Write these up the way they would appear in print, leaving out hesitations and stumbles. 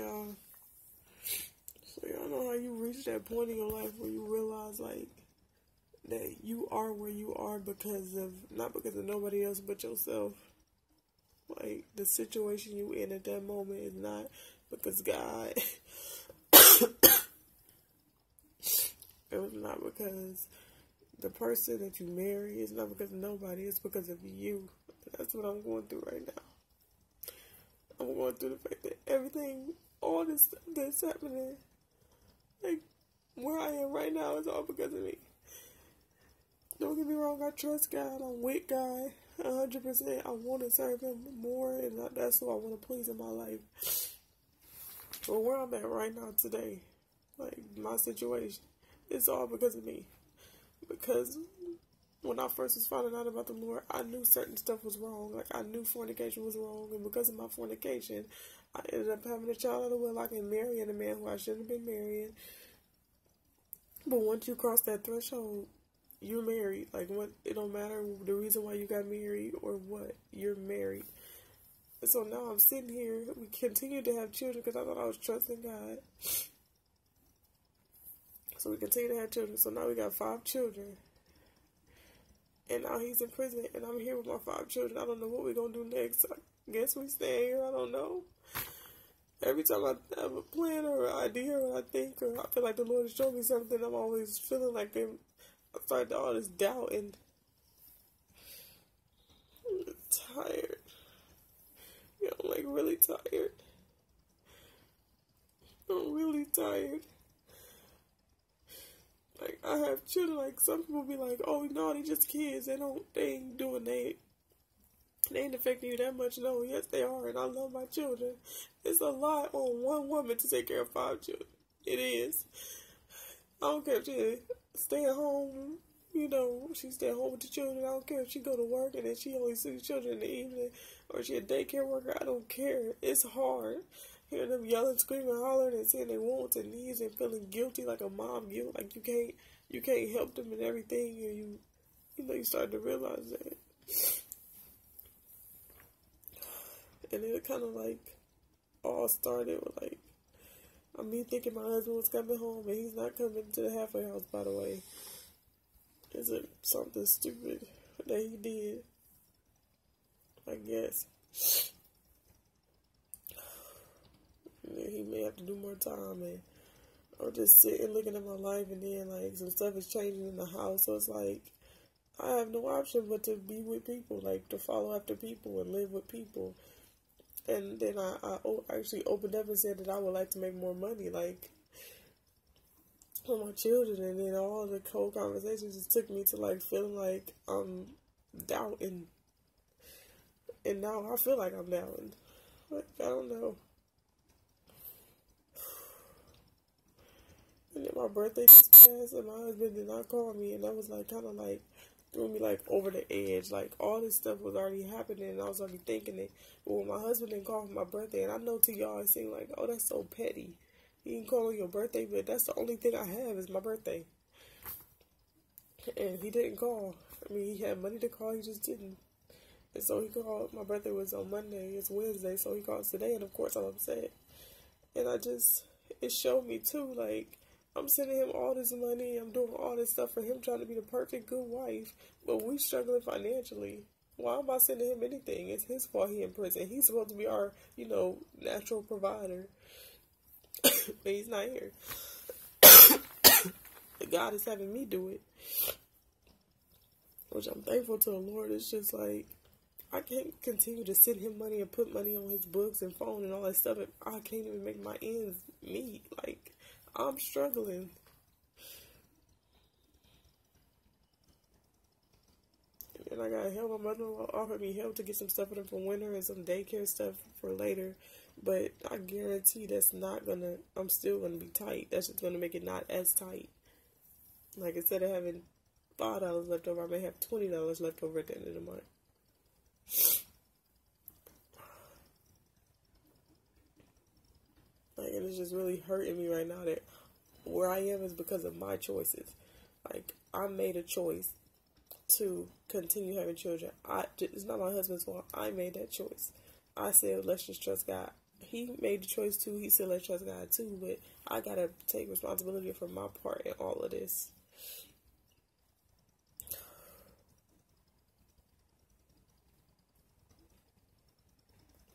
Yeah. So y'all know how you reach that point in your life where you realize like that you are where you are because of not because of nobody else but yourself. Like the situation you in at that moment is not because God. It was not because the person that you marry. It's not because of nobody. It's because of you. That's what I'm going through right now. I'm going through the fact that everything, all this stuff that's happening, like where I am right now is all because of me. Don't get me wrong, I trust God, I'm with God 100%. I want to serve Him more, and that's who I want to please in my life. But where I'm at right now today, like my situation, it's all because of me. Because when I first was finding out about the Lord, I knew certain stuff was wrong. Like, I knew fornication was wrong. And because of my fornication, I ended up having a child out of wedlock and marrying a man who I shouldn't have been marrying. But once you cross that threshold, you're married. Like, it don't matter the reason why you got married or what. You're married. And so now I'm sitting here. We continue to have children because I thought I was trusting God. So we continue to have children. So now we got 5 children. And now he's in prison, and I'm here with my 5 children. I don't know what we're going to do next. I guess we stay here. I don't know. Every time I have a plan or an idea or I think or I feel like the Lord has shown me something, I'm always feeling like I started all this doubt, and I'm tired. Yeah, I'm like really tired. I'm really tired. Like, I have children, like, some people be like, oh, no, they just kids. They ain't doing they ain't affecting you that much. No, yes, they are, and I love my children. It's a lot on one woman to take care of 5 children. It is. I don't care if she stay at home, she stay at home with the children. I don't care if she go to work and then she only sees children in the evening, or she a daycare worker. I don't care. It's hard. Hearing them yelling, screaming, hollering, and saying they want to knees and feeling guilty like a mom guilt, like you can't help them and everything, and you start to realize that. And it kind of like all started with like me thinking my husband was coming home, and he's not coming to the halfway house, by the way. Is it something stupid that he did? I guess. He may have to do more time, and I'm just sitting looking at my life, and then like some stuff is changing in the house, so it's like I have no option but to be with people, like to follow after people and live with people. And then I actually opened up and said that I would like to make more money, like for my children, and then all the cold conversations just took me to like feeling like I'm doubting, and now I feel like I'm doubting. Like, I don't know. And then my birthday just passed, and my husband did not call me, and that was like kind of like threw me like over the edge. Like all this stuff was already happening, and I was already thinking it. But when my husband didn't call for my birthday, and I know to y'all it seemed like, oh, that's so petty. You can call on your birthday, but that's the only thing I have is my birthday. And he didn't call. I mean, he had money to call, he just didn't. And so he called. My birthday was on Monday. It's Wednesday, so he calls today, and of course I'm upset. And it showed me too, like, I'm sending him all this money, I'm doing all this stuff for him, trying to be the perfect good wife, but we struggling financially. Why am I sending him anything? It's his fault he in prison. He's supposed to be our, natural provider. But he's not here. God is having me do it. Which I'm thankful to the Lord. It's just like, I can't continue to send him money and put money on his books and phone and all that stuff. I can't even make my ends meet. Like, I'm struggling. And I got help. My mother-in-law offered me help to get some stuff for them for winter and some daycare stuff for later. But I guarantee I'm still gonna be tight. That's just gonna make it not as tight. Like, instead of having $5 left over, I may have $20 left over at the end of the month. Like, and it's just really hurting me right now that where I am is because of my choices. Like, I made a choice to continue having children. It's not my husband's fault. I made that choice. I said, let's just trust God. he made the choice too. He still let trust God too, but I gotta take responsibility for my part in all of this.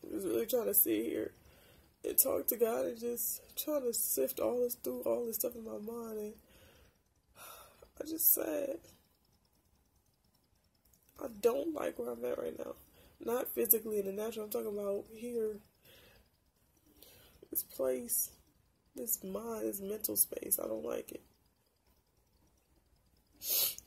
I'm just really trying to sit here and talk to God and just trying to sift all this through all this stuff in my mind, and I just sad. I don't like where I'm at right now. Not physically in the natural. I'm talking about here. This place. This mind. This mental space. I don't like it. It's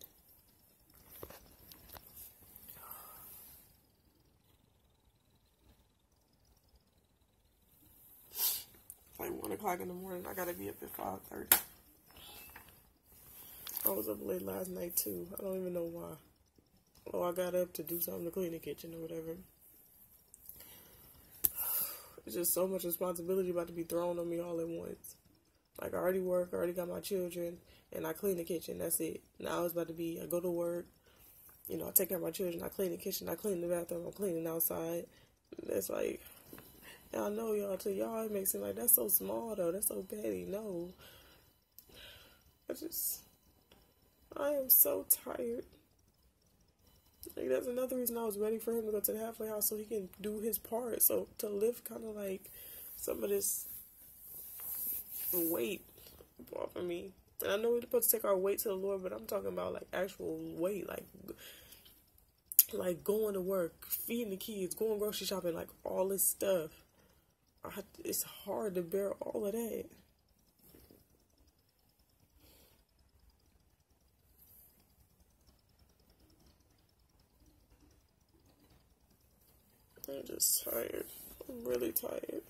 like 1 o'clock in the morning. I gotta be up at 5:30. I was up late last night too. I don't even know why. Oh, I got up to do something to clean the kitchen or whatever. It's just so much responsibility about to be thrown on me all at once. Like, I already work, I already got my children, and I clean the kitchen. That's it. Now it's about to be, I go to work, you know, I take care of my children, I clean the kitchen, I clean the bathroom, I'm cleaning outside. It's like, y'all know y'all, to y'all, it makes it like, that's so small though, that's so petty. No. I am so tired. Like, that's another reason I was ready for him to go to the halfway house so he can do his part. So to lift kind of like some of this weight off of me. And I know we're supposed to take our weight to the Lord, but I'm talking about like actual weight, like going to work, feeding the kids, going grocery shopping, like all this stuff. It's hard to bear all of that. I'm just tired. I'm really tired.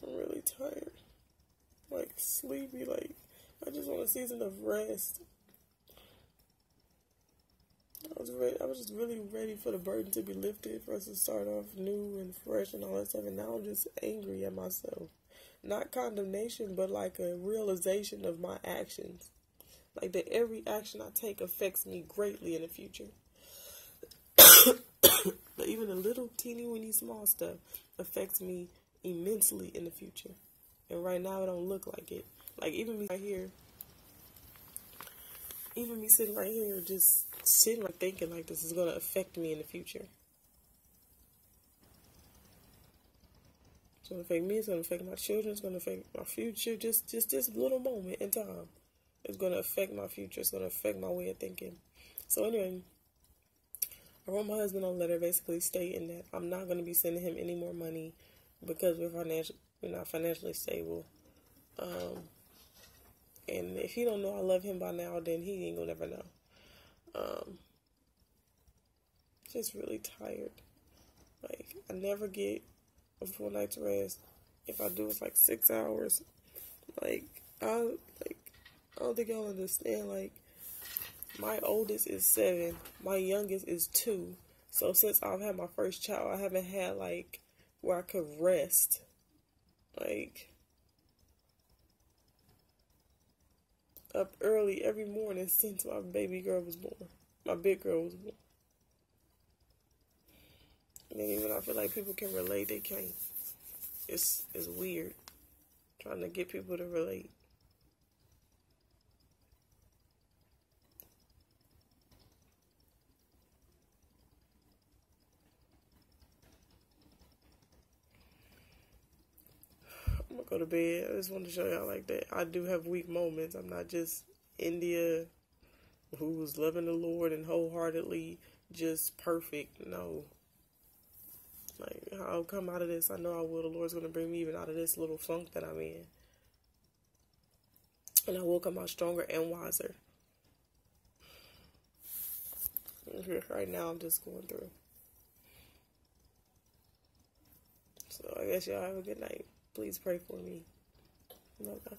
I'm really tired. Like, sleepy. Like, I just want a season of rest. I was just really ready for the burden to be lifted, for us to start off new and fresh and all that stuff. And now I'm just angry at myself. Not condemnation, but like a realization of my actions. Like that every action I take affects me greatly in the future. But even the little teeny weeny small stuff affects me immensely in the future. And right now it don't look like it. Like even me right here, even me sitting right here, just sitting right thinking like this is gonna affect me in the future. It's gonna affect me, it's gonna affect my children, it's gonna affect my future. Just this little moment in time. It's gonna affect my future, it's gonna affect my way of thinking. So anyway, I wrote my husband a letter basically stating that I'm not going to be sending him any more money because we're not financially stable. And if he don't know I love him by now, then he ain't going to never know. Just really tired. Like, I never get a full night's rest. If I do, it's like 6 hours. I don't think y'all understand, like, my oldest is 7. My youngest is 2. So since I've had my first child, I haven't had, like, where I could rest. Like, up early every morning since my baby girl was born. My big girl was born. And then even I feel like people can relate, they can't. It's weird trying to get people to relate. I'm gonna go to bed. I just wanted to show y'all like that. I do have weak moments. I'm not just India who's loving the Lord and wholeheartedly just perfect. No. Like, I'll come out of this. I know I will. The Lord's going to bring me even out of this little funk that I'm in. And I will come out stronger and wiser. Right now, I'm just going through. So, I guess y'all have a good night. Please pray for me. Bye-bye.